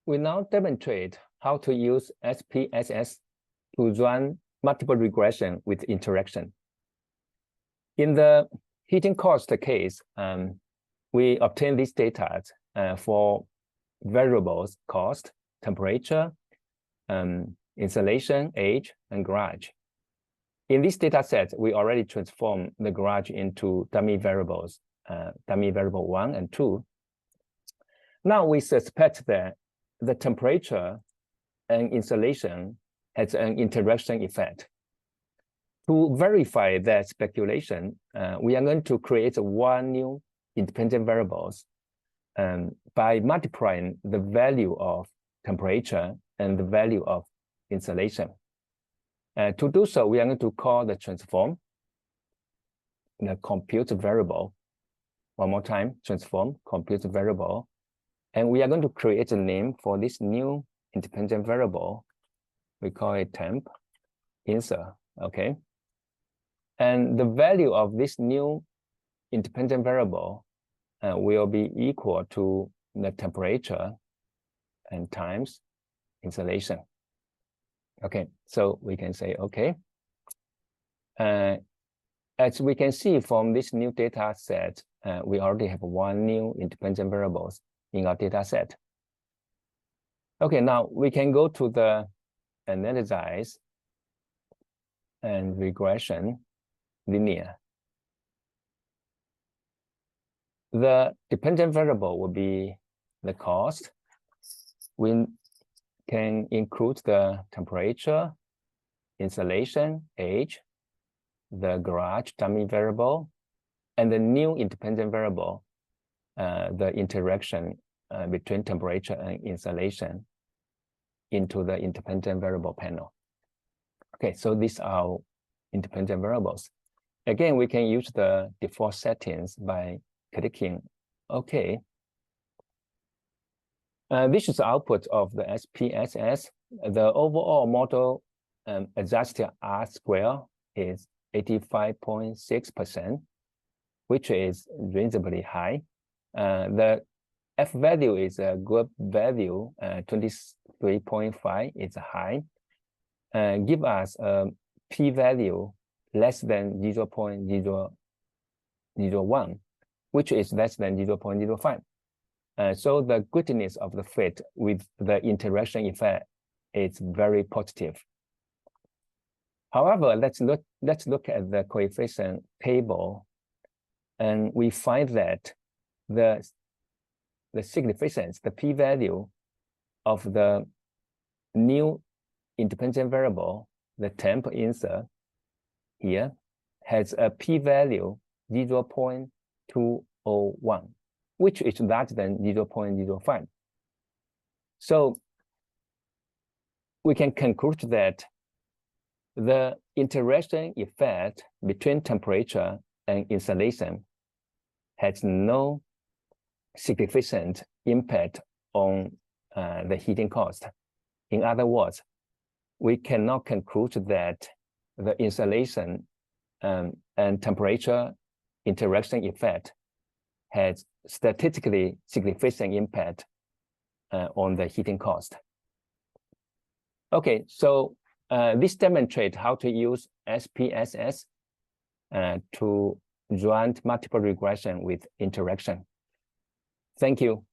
we now demonstrate how to use SPSS to run multiple regression with interaction. In the heating cost case, we obtain these data for variables cost, temperature, insulation, age, and garage. In this data set, we already transformed the garage into dummy variables, dummy variable 1 and 2. Now we suspect that the temperature and insulation has an interaction effect. To verify that speculation, we are going to create one new independent variables by multiplying the value of temperature and the value of insulation. To do so, we are going to call the transform, the compute variable. One more time, transform, compute variable. And we are going to create a name for this new independent variable. We call it temp insert, okay? And the value of this new independent variable will be equal to the temperature and times insulation. Okay, so we can say, okay. As we can see from this new data set, we already have one new independent variables in our data set. Okay, now we can go to the analyze and regression linear. The dependent variable will be the cost. We can include the temperature, insulation, age, the garage dummy variable, and the new independent variable, the interaction between temperature and insulation into the independent variable panel. Okay, so these are independent variables. Again, we can use the default settings by clicking OK. This is the output of the SPSS. The overall model adjusted R square is 85.6%, which is reasonably high. The F value is a good value, 23.5 is high. Give us a P value less than 0.001, which is less than 0.05. So the goodness of the fit with the interaction effect is very positive. However, let's look at the coefficient table, and we find that the significance, the p-value of the new independent variable, the temp insert here, has a p-value 0.201, which is larger than 0.05. So we can conclude that the interaction effect between temperature and insulation has no significant impact on the heating cost. In other words, we cannot conclude that the insulation and temperature interaction effect has statistically significant impact on the heating cost. Okay, so this demonstrates how to use SPSS to run multiple regression with interaction. Thank you.